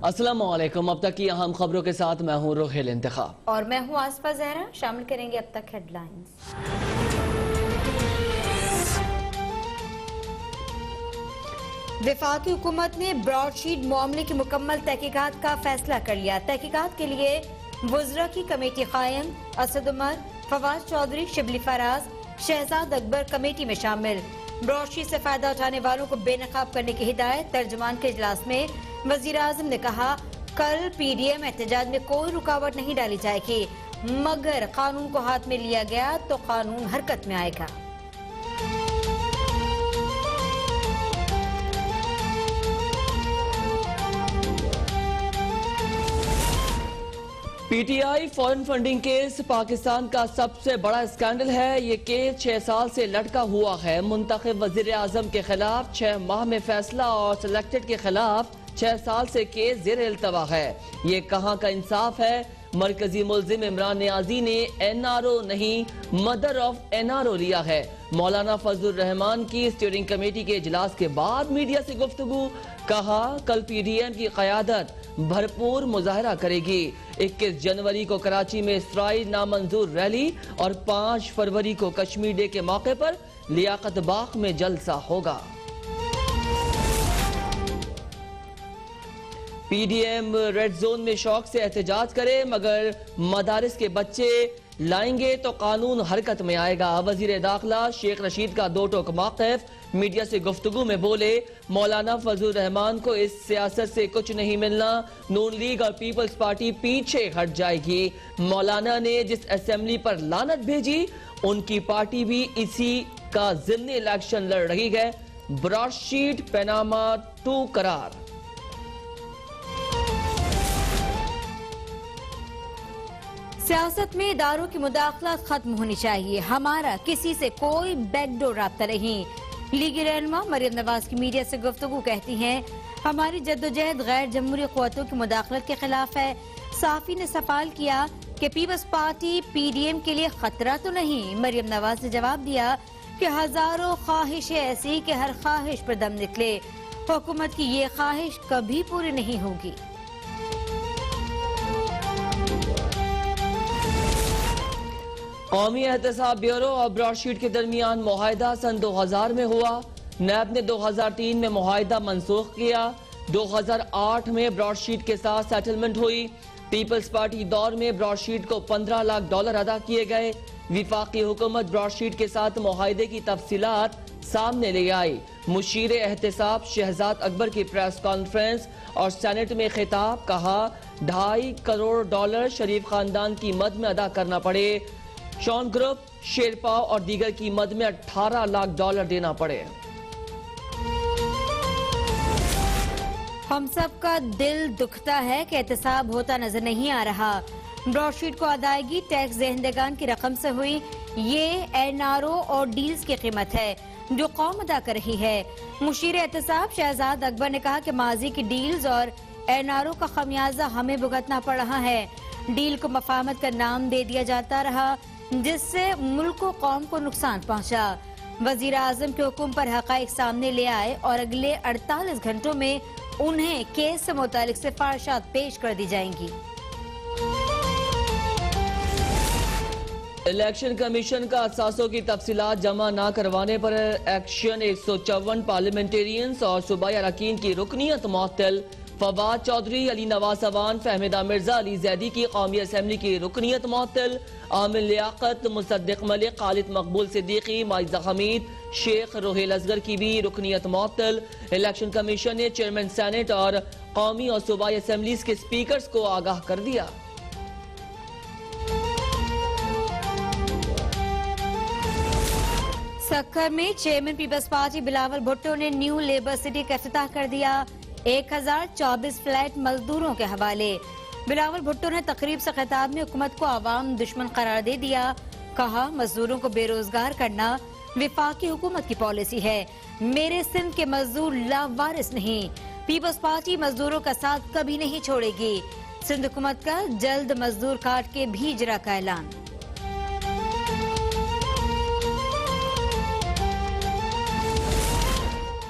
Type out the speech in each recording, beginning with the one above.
السلام علیکم۔ اب تک کی اہم خبروں کے ساتھ میں ہوں روحیل انتخاب اور میں ہوں آصفہ زہرا۔ شامل کریں گے اب تک ہیڈ لائنز۔ وفاقی حکومت نے براڈ شیٹ معاملے کی مکمل تحقیقات کا فیصلہ کر لیا۔ تحقیقات کے لیے وزراء کی کمیٹی قائم۔ اسد عمر، فواد چودھری، شبلی فراز، شہزاد اکبر کمیٹی میں شامل۔ براڈ شیٹ سے فائدہ اٹھانے والوں کو بے نقاب کرنے کی ہدایت۔ ترجمان کے اجلاس میں وزیر اعظم نے کہا کل پی ڈی ایم احتجاج میں کوئی رکاوٹ نہیں ڈالی جائے گی، مگر قانون کو ہاتھ میں لیا گیا تو قانون حرکت میں آئے گا۔ P T I foreign funding case Pakistan کا سب سے بڑا اسکینڈل ہے۔ یہ کیس 6 سال سے لٹکا ہوا ہے۔ منتخب وزیر اعظم کے خلاف 6 ماہ میں فیصلہ اور سلیکٹڈ کے خلاف 6 سال سے کیس زیر التوا ہے۔ یہ کہاں کا انصاف ہے؟ مرکزی ملزم عمران نیازی نے این آر او نہیں mother of N R O لیا ہے۔ مولانا فضل الرحمان کی اسٹیئرنگ کمیٹی کے اجلاس کے بعد میڈیا سے گفتگو، کہا کل پی ڈی ایم کی قیادت بھرپور مظاہرہ کرے گی۔ 21 جنوری کو کراچی میں اسرائیل نامنظور ریلی اور 5 فروری کو کشمیر ڈے کے موقع پر لیاقت باغ میں جلسہ ہوگا۔ P D M red zone میں شوق سے احتجاج کرے مگر مدارس کے بچے لائیں گے تو قانون حرکت میں آئے گا۔ وزیر داخلہ شیخ رشید کا 2 ٹوک موقف، میڈیا سے گفتگو میں بولے مولانا فضل الرحمان کو اس سیاست سے کچھ نہیں ملنا، نون لیگ اور پیپلز پارٹی پیچھے ہٹ جائے گی۔ مولانا نے جس اسمبلی پر لعنت بھیجی ان کی پارٹی بھی اسی کا ضمنی الیکشن لڑ رہی ہے۔ براڈ شیٹ پیناما 2 قرار۔ سیاست میں اداروں کی مداخلت ختم ہونی چاہیے، ہمارا کسی سے کوئی بیک ڈور رابطہ نہیں۔ لیگی رہنما مریم نواز کی میڈیا سے گفتگو کہتی ہیں ہماری جدوجہد غیر جمہوری قوتوں کی مداخلت کے خلاف ہے۔ صحافی نے سوال کیا کہ Peoples Party P D M کے لیے خطرہ تو نہیں؟ مریم نواز نے جواب دیا کہ ہزاروں خواہشیں ایسی کہ ہر خواہش پر دم نکلے، حکومت کی یہ خواہش کبھی پوری نہیں ہوگی۔ قومی احتساب بیورو اور براڈ شیٹ کے درمیان معاہدہ سن 2000 میں ہوا۔ نیب نے 2003 میں معاہدہ منسوخ کیا۔ 2008 میں براڈ شیٹ کے ساتھ سیٹلمنٹ ہوئی۔ پیپلز پارٹی دور میں براڈ شیٹ کو $15 لاکھ ادا کیے گئے۔ وفاقی حکومت براڈ شیٹ کے ساتھ معاہدے کی تفصیلات سامنے لے آئی۔ مشیر احتساب شہزاد اکبر کی پریس کانفرنس اور سینٹ میں خطاب، کہا $2.5 کروڑ شریف خاندان کی مد میں ادا کرنا پڑے، شون گروپ، شیرپا اور دیگر کی مد میں $18 لاکھ دینا پڑے۔ ہم سب کا دل دکھتا ہے کہ احتساب ہوتا نظر نہیں آ رہا۔ براڈ شیٹ کو ادائیگی ٹیکس دہندگان کی رقم سے ہوئی۔ یہ این آر او اور ڈیلز کی قیمت ہے جو قوم ادا کر رہی ہے۔ مشیر احتساب شہزاد اکبر نے کہا کہ ماضی کی ڈیلز اور این آر او کا خمیازہ ہمیں بھگتنا پڑ رہا ہے۔ ڈیل کو مفاہمت کا نام دے دیا جاتا رہا جس سے ملک و قوم کو نقصان پہنچا۔ وزیر اعظم کے حکم پر حقائق سامنے لے آئے اور اگلے 48 گھنٹوں میں انہیں کیس سے متعلق سفارشات پیش کر دی جائیں گی۔ الیکشن کمیشن کا اثاثوں کی تفصیلات جمع نہ کروانے پر ایکشن۔ 154 پارلیمنٹیرینز اور صوبائی اراکین کی رکنیت معطل۔ فواد چودھری، علی نواز اعوان، فہمیدہ مرزا، علی زیدی کی قومی اسمبلی کی رکنیت معطل۔ عامر لیاقت، مصدق ملک، خالد مقبول صدیقی، معزہ حمید، شیخ روحیل اصغر کی بھی رکنیت معطل۔ الیکشن کمیشن نے چیئرمین سینٹ اور قومی اور صوبائی اسمبلیز کے سپیکرز کو آگاہ کر دیا۔ سکھر میں chairman Peoples Party Bilawal Bhutto نے نیو لیبر سٹی کا افتتاح کر دیا۔ 1024 فلیٹ مزدوروں کے حوالے۔ بلاول بھٹو نے تقریب سے خطاب میں حکومت کو عوام دشمن قرار دے دیا، کہا مزدوروں کو بے روزگار کرنا وفاقی حکومت کی پالیسی ہے، میرے سندھ کے مزدور لاوارث نہیں، پیپلز پارٹی مزدوروں کا ساتھ کبھی نہیں چھوڑے گی۔ سندھ حکومت کا جلد مزدور کارڈ کے بھی اجرا کا اعلان۔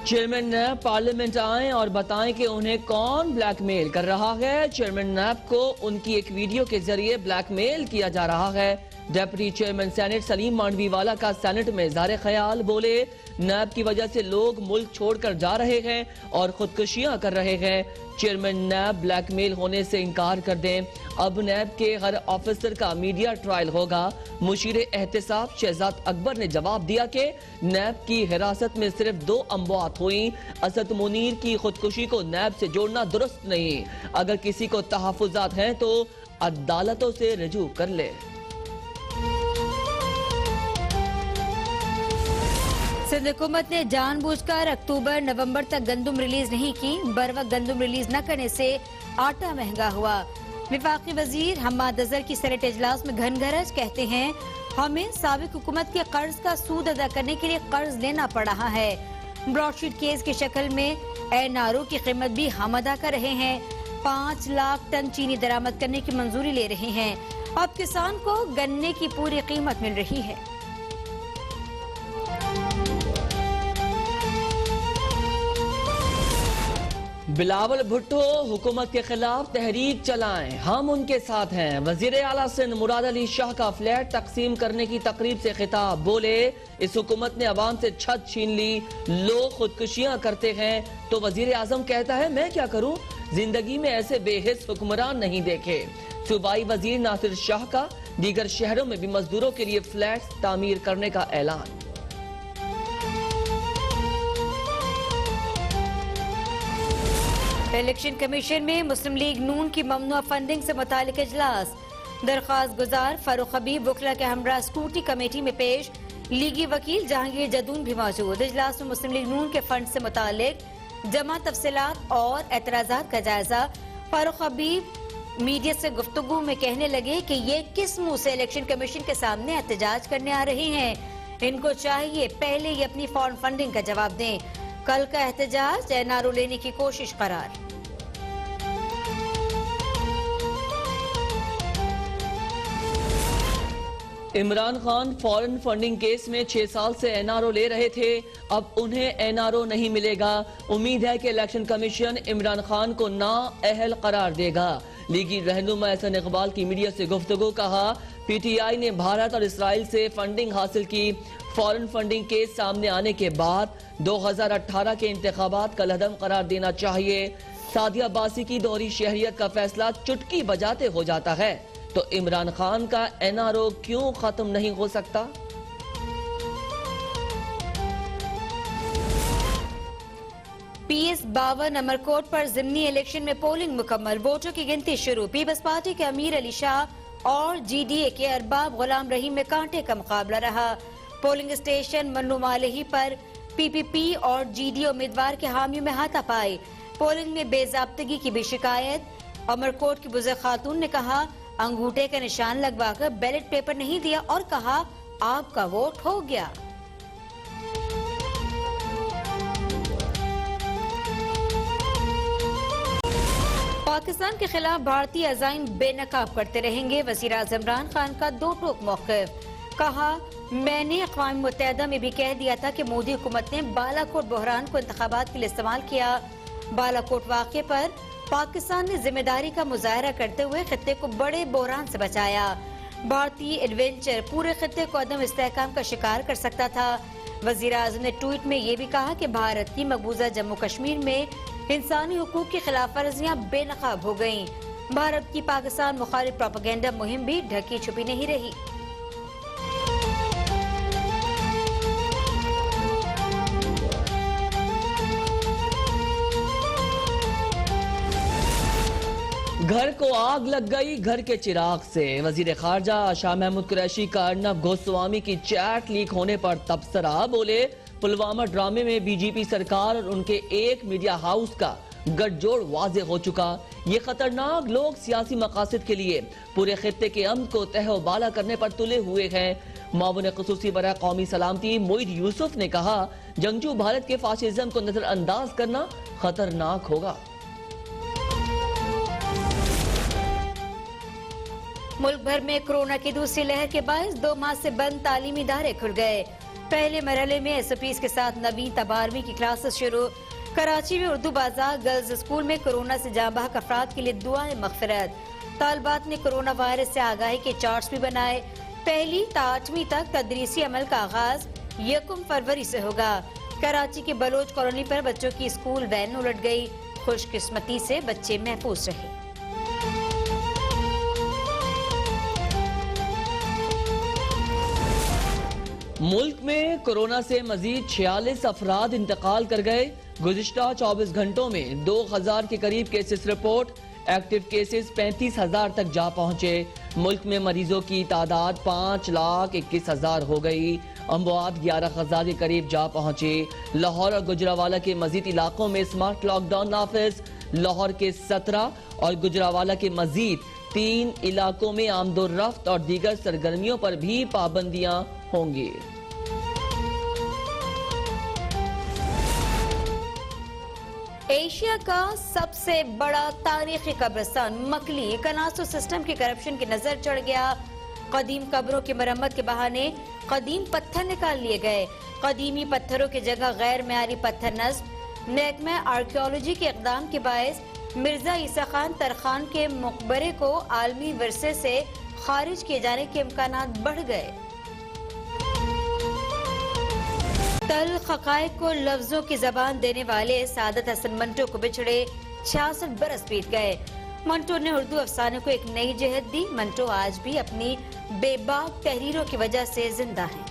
چیئرمین نیب پارلیمنٹ آئیں اور بتائیں کہ انہیں کون بلیک میل کر رہا ہے۔ چیئرمین نیب کو ان کی ایک ویڈیو کے ذریعے بلیک میل کیا جا رہا ہے۔ ڈیپٹی چیئرمین سینٹ سلیم مانڈوی والا کا سینٹ میں اظہار خیال، بولے نیب کی وجہ سے لوگ ملک چھوڑ کر جا رہے ہیں اور خودکشیاں کر رہے ہیں۔ چیئرمین نیب بلیک میل ہونے سے انکار کر دیں۔ اب نیب کے ہر آفیسر کا میڈیا ٹرائل ہوگا۔ مشیر احتساب شہزاد اکبر نے جواب دیا کہ نیب کی حراست میں صرف 2 اموات ہوئیں۔ اسد منیر کی خودکشی کو نیب سے جوڑنا درست نہیں۔ اگر کسی کو تحفظات ہیں تو عدالتوں سے رجوع کر لے۔ سندھ حکومت نے جان بوجھ کر اکتوبر نومبر تک گندم ریلیز نہیں کی۔ بروقت گندم ریلیز نہ کرنے سے آٹا مہنگا ہوا۔ وفاقی وزیر حماد اظہر کی سینٹ اجلاس میں گھن گھرج، کہتے ہیں ہمیں سابق حکومت کے قرض کا سود ادا کرنے کے لیے قرض لینا پڑ رہا ہے۔ براڈ شیٹ کیس کی شکل میں NRO کی قیمت بھی ہم ادا کر رہے ہیں۔ 5 لاکھ ٹن چینی درآمد کرنے کی منظوری لے رہے ہیں۔ اب کسان کو گنے کی پوری قیمت مل رہی ہے۔ بلاول بھٹو حکومت کے خلاف تحریک چلائیں، ہم ان کے ساتھ ہیں۔ وزیر اعلیٰ سندھ مراد علی شاہ کا فلیٹ تقسیم کرنے کی تقریب سے خطاب، بولے اس حکومت نے عوام سے چھت چھین لی، لوگ خودکشیاں کرتے ہیں تو وزیر اعظم کہتا ہے میں کیا کروں، زندگی میں ایسے بے حس حکمران نہیں دیکھے۔ صوبائی وزیر ناصر شاہ کا دیگر شہروں میں بھی مزدوروں کے لیے فلیٹس تعمیر کرنے کا اعلان۔ الیکشن کمیشن میں مسلم لیگ نون کی ممنوع فنڈنگ سے متعلق اجلاس، درخواست گزار فاروق حبیب وکلا کے ہمراہ اسکروٹی کمیٹی میں پیش، لیگی وکیل جہانگیر جدون بھی موجود۔ اجلاس میں مسلم لیگ نون کے فنڈ سے متعلق جمع تفصیلات اور اعتراضات کا جائزہ۔ فاروق حبیب میڈیا سے گفتگو میں کہنے لگے کہ یہ کس منہ سے الیکشن کمیشن کے سامنے احتجاج کرنے آ رہے ہیں، ان کو چاہیے پہلے ہی اپنی فارم فنڈنگ کا جواب دیں۔ کل کا احتجاج NRO لینے کی کوشش قرار۔ عمران خان فورن فنڈنگ کیس میں 6 سال سے NRO لے رہے تھے، اب انہیں NRO نہیں ملے گا۔ امید ہے کہ الیکشن کمیشن عمران خان کو نااہل قرار دے گا۔ لیگی رہنما احسن اقبال کی میڈیا سے گفتگو، کہا PTI نے بھارت اور اسرائیل سے فنڈنگ حاصل کی۔ فورن فنڈنگ کیس سامنے آنے کے بعد 2018 کے انتخابات کا العدم قرار دینا چاہیے۔ سعدیہ عباسی کی دوہری شہریت کا فیصلہ چٹکی بجاتے ہو جاتا ہے تو عمران خان کا NRO کیوں ختم نہیں ہو سکتا؟ PS 52 امرکوٹ پر ضمنی الیکشن میں پولنگ مکمل، ووٹوں کی گنتی شروع۔ پیپلز پارٹی کے امیر علی شاہ اور GDA کے ارباب غلام رحیم میں کانٹے کا مقابلہ رہا۔ پولنگ اسٹیشن منو مالہی پر PPP اور GDA امیدوار کے حامیوں میں ہاتھا پائی۔ پولنگ میں بے ضابطگی کی بھی شکایت۔ امرکوٹ کی بزرگ خاتون نے کہا انگوٹھے کا نشان لگوا کر بیلٹ پیپر نہیں دیا اور کہا آپ کا ووٹ ہو گیا۔ پاکستان کے خلاف بھارتی عزائم بے نقاب کرتے رہیں گے، وزیر اعظم عمران خان کا دو ٹوک موقف۔ کہا میں نے اقوام متحدہ میں بھی کہہ دیا تھا کہ مودی حکومت نے بالا کوٹ بحران کو انتخابات کے لیے استعمال کیا۔ بالا کوٹ واقعے پر پاکستان نے ذمہ داری کا مظاہرہ کرتے ہوئے خطے کو بڑے بحران سے بچایا۔ بھارتی ایڈونچر پورے خطے کو عدم استحکام کا شکار کر سکتا تھا۔ وزیر اعظم نے ٹویٹ میں یہ بھی کہا کہ بھارت کی مقبوضہ جموں کشمیر میں انسانی حقوق کی خلاف ورزیاں بے نقاب ہو گئیں۔ بھارت کی پاکستان مخالف پروپیگنڈا مہم بھی ڈھکی چھپی نہیں رہی۔ گھر کو آگ لگ گئی گھر کے چراغ سے، وزیر خارجہ شاہ محمود قریشی کا ارنب گوسوامی کی چیٹ لیک ہونے پر تبصرہ، بولے پلوامہ ڈرامے میں BJP سرکار اور ان کے ایک میڈیا ہاؤس کا گٹھ جوڑ واضح ہو چکا۔ یہ خطرناک لوگ سیاسی مقاصد کے لیے پورے خطے کے امن کو تہہ و بالا کرنے پر تلے ہوئے ہیں۔ معاون خصوصی برائے قومی سلامتی معید یوسف نے کہا جنگجو بھارت کے فاشزم کو نظر انداز کرنا خطرناک ہوگا۔ ملک بھر میں کورونا کی دوسری لہر کے باعث 2 ماہ سے بند تعلیمی ادارے کھل گئے۔ پہلے مرحلے میں SOPs کے ساتھ 9ویں تا 12ویں کی کلاسز شروع۔ کراچی میں اردو بازار گرلز اسکول میں کورونا سے جاں بحق افراد کے لیے دعائیں مغفرت۔ طالبات نے کورونا وائرس سے آگاہی کے چارٹس بھی بنائے۔ 1 تا 8ویں تک تدریسی عمل کا آغاز 1 فروری سے ہوگا۔ کراچی کے بلوچ کالونی پر بچوں کی اسکول وین الٹ گئی۔ خوش قسمتی سے بچے محفوظ رہے۔ ملک میں کورونا سے مزید 46 افراد انتقال کر گئے۔ گزشتہ 24 گھنٹوں میں 2000 کے قریب کیسز رپورٹ۔ ایکٹیو کیسز 35,000 تک جا پہنچے۔ ملک میں مریضوں کی تعداد 5,21,000 ہو گئی۔ اموات 11,000 کے قریب جا پہنچے۔ لاہور اور گجرانوالہ کے مزید علاقوں میں سمارٹ لاک ڈاؤن نافذ۔ لاہور کے 17 اور گجرانوالہ کے مزید 3 علاقوں میں آمد و رفت اور دیگر سرگرمیوں پر بھی پابندیاں ہوں گی۔ ایشیا کا سب سے بڑا تاریخی قبرستان مکلی کناسو سسٹم کے کرپشن کی نظر چڑھ گیا۔ قدیم قبروں کی مرمت کے بہانے قدیم پتھر نکال لیے گئے۔ قدیمی پتھروں کی جگہ غیر معیاری پتھر نصب۔ محکمہ آرکیولوجی کے اقدام کے باعث مرزا عیسیٰ خان ترخان کے مقبرے کو عالمی ورثے سے خارج کیے جانے کے امکانات بڑھ گئے۔ تلخ حقائق کو لفظوں کی زبان دینے والے سعادت حسن منٹو کو بچھڑے 66 برس بیت گئے۔ منٹو نے اردو افسانے کو ایک نئی جہت دی۔ منٹو آج بھی اپنی بے باک تحریروں کی وجہ سے زندہ ہیں۔